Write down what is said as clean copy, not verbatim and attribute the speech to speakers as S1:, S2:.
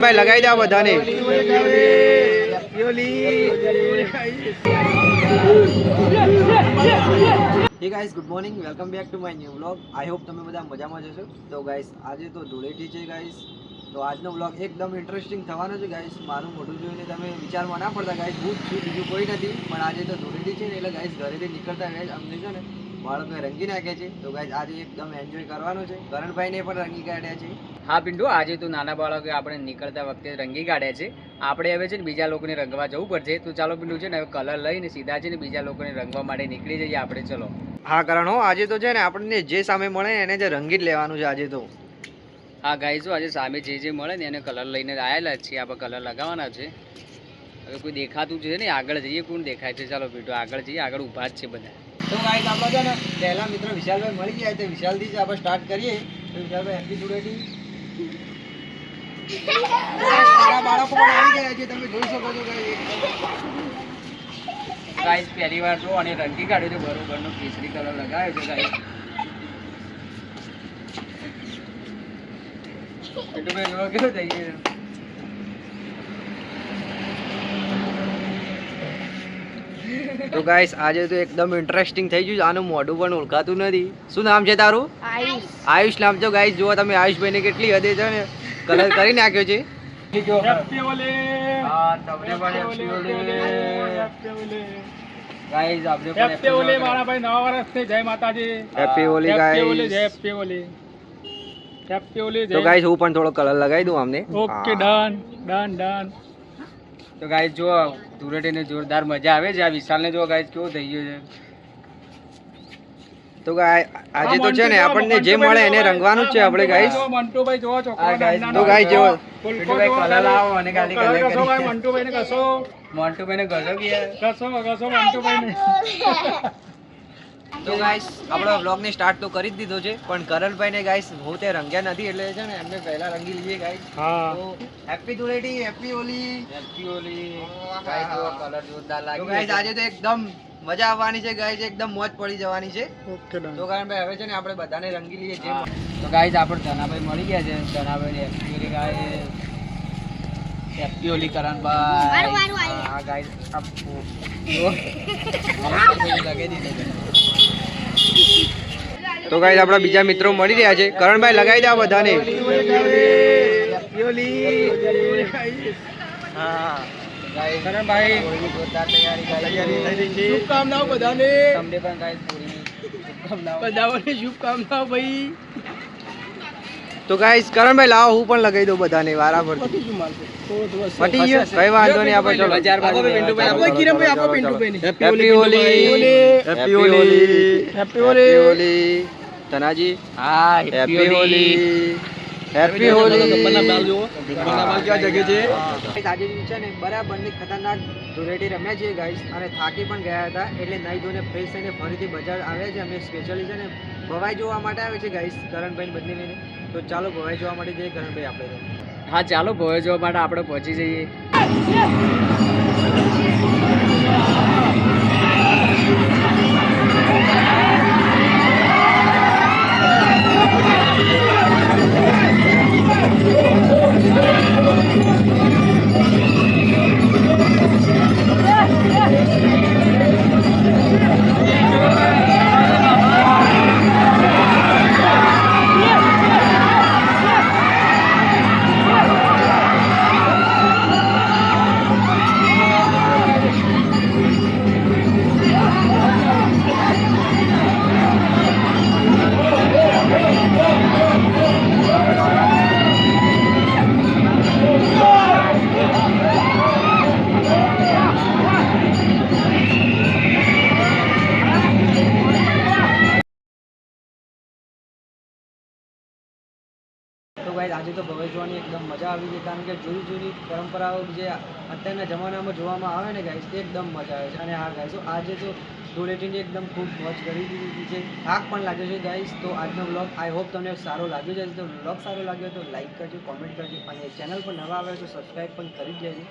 S1: ભાઈ લગાવી દો બધાને. હે guys, good morning, welcome back to my new vlog. I hope તમે બધા મજામાં જશો. તો ગાઈસ આજે તો ધૂળેટી છે ગાઈસ, તો આજનો વ્લોગ એકદમ ઇન્ટરેસ્ટિંગ થવાનો છે ગાઈસ. મારું મોઢું જોઈને તમે વિચારમાં ના પડતા ગાઈસ, હું જ છું, બીજું કોઈ નથી. પણ આજે તો ધૂળેટી છે ને એટલે ગાઈસ ઘરેથી નીકળતા ગાઈસ અમને છે ને બાળકોએ રંગી નાખ્યા છે. તો ગાઈસ આજે એકદમ એન્જોય કરવાનું છે. કરણભાઈને પણ રંગી કાઢ્યા છે.
S2: હા પિન્ટુ, આજે તો નાના બાળકો આપણે નીકળતા વખતે રંગી કાઢ્યા છે. આપણે હવે છે ને બીજા લોકોને રંગવા જવું પડશે. તો ચાલો પિન્ટુ છે ને હવે કલર લઈને સીધા છે ને બીજા લોકોને રંગવા માટે નીકળી જઈએ આપણે. ચલો.
S1: હા કરણ, હો આજે તો છે ને આપણને જે સામે મળે એને જે રંગી જ લેવાનું છે આજે તો.
S2: હા ગાઈસ, આજે સામે જે મળે ને એને કલર લઈને આવેલા છીએ. આપણે કલર લગાવવાના છે. હવે કોઈ દેખાતું છે ને આગળ જઈએ, કોણ દેખાય છે? ચાલો પિન્ટુ આગળ જઈએ, આગળ ઊભા જ છે બધા.
S1: તો ગાઈસ આપણે છે ને પહેલા મિત્ર વિશાલભાઈ મળી ગયા, તો વિશાલથી જ આપણે સ્ટાર્ટ કરીએ. તો વિશાલભાઈ હેપી ધૂળેટી. બાળકો પણ આવી ગયા છે, તમે જોઈ શકો છો
S2: ગાઈસ પહેલી વાર જો અને રંગી કાઢ્યો છે, બરોબરનો કેસરી કલર લગાવ્યો છે ગાઈસ. પિન્ટુભાઈ જોવા કેવું થઈ ગયું?
S1: તો ગાઈસ આજે તો એકદમ ઇન્ટરેસ્ટિંગ થઈ ગયું. આનું મોઢું પણ ઓળખાતું નથી. શું નામ છે તારું? આયુષ. આયુષ નામ છે ગાઈસ. જુઓ તમે આયુષભાઈને કેટલી હદે છે ને કલર કરી નાખ્યો છે.
S2: હેપી ઓલે. હા, તમને પણ હેપી ઓલે. ગાઈસ આપણે પણ હેપી ઓલે મારા ભાઈ, નવા વર્ષથી જય માતાજી.
S1: હેપી ઓલી ગાઈસ.
S2: હેપી ઓલે. હેપી ઓલે.
S1: તો ગાઈસ હું પણ થોડો કલર લગાવી દઉં આમને.
S2: Okay, done done done. તો ગાઈસ જો ધૂળેટીને જોરદાર મજા આવે છે. આ વિશાલને જો ગાઈસ કેવું થઈ ગયું છે.
S1: તો આજે તો છે ને આપણને જે મળે એને રંગવાનું જ છે આપણે ગાઈસ.
S2: મંટુભાઈ જો છો.
S1: તો ગાઈસ જો
S2: મંટુભાઈ કલર લાવો અને ખાલી કલર કરો ભાઈ. મંટુભાઈને ઘસો. મંટુભાઈને ઘસો કે ઘસો મંટુભાઈને.
S1: તો ગાઈસ આપણો વ્લોગ ને સ્ટાર્ટ તો કરી જ દીધો છે, પણ કરણભાઈ ને ગાઈસ હું તે રંગ્યા નથી એટલે છે ને એમને પહેલા રંગી લઈએ ગાઈસ.
S2: હા,
S1: તો happy Dhuleti, happy Holi.
S2: Happy ઓલી. ગાઈસ જો કલર જોરદાર લાગી.
S1: તો ગાઈસ આજે તો એકદમ મજા આવવાની છે ગાઈસ, એકદમ મોજ પડી જવાની છે.
S2: Okay done.
S1: તો કરણભાઈ હવે છે ને આપણે બધાને રંગી લઈએ જે.
S2: તો ગાઈસ આપણે ધનાભાઈ મળી ગયા છે. ધનાભાઈ હેપી ઓલી ગાઈસ. હેપી ઓલી કરણભાઈ. હા ગાઈસ આપો.
S1: તો ગાઈસ આપણા બીજા મિત્રો મળી રહ્યા છે. કરણભાઈ લગાવી દો બધાને. હા ગાઈસ
S2: કરણભાઈ
S1: જોરદાર તૈયારી થઈ છે.
S2: શુભકામનાઓ બધાને. તમને પણ ગાઈસ શુભકામનાઓ. બધાને શુભકામનાઓ ભાઈ.
S1: તો ગાઈસ કરણભાઈ લાવો હું પણ લગાવી દઉં બધાને વારા ફરતી. પટી ગયો, કઈ વાંધો નહીં. આપણે ચલો બજાર બાજુ પિન્ટુભાઈ આપો, કિરણભાઈ આપો પિન્ટુભાઈને. Happy Holi, happy Holi, happy Holi. Tanaji
S2: હા,
S1: હેપી હોલી, હેપી હોલી. આજે છે ને બરાબરની ખતરનાક ધૂળેટી રમ્યા છીએ ગાઈસ, અને થાકી પણ ગયા હતા એટલે નહીં ધોઈને ફ્રેશ થઈને ફરીથી બજાર આવ્યા છે. અમે સ્પેશિયલી છે ને ભવાઈ જોવા માટે આવે છે ગાઈસ, કરણભાઈને બદલી લઈને. તો ચાલો ભવાઈ જોવા માટે જઈએ કરણભાઈ આપણે.
S2: હા ચાલો, ભોય જોવા માટે આપણે પહોંચી જઈએ.
S1: તો ગાઈસ આજે તો ભવાઈ જોવાની એકદમ મજા આવી છે, કારણ કે જૂની જૂની પરંપરાઓ જે અત્યારના જમાનામાં જોવામાં આવે ને ગાઈસ એકદમ મજા આવે છે. અને હા ગાઈસ આજે તો ધૂળેટીની એકદમ ખૂબ મોજ કરી દીધી છે, થાક પણ લાગ્યો છે ગાઈસ. તો આજનો વ્લોગ આઈ હોપ તમને સારો લાગ્યો છે. તો વ્લોગ સારો લાગ્યો તો લાઈક કરજો, કોમેન્ટ કરજો, અને ચેનલ પર નવા આવે તો સબસ્ક્રાઈબ પણ કરી જ લેજો.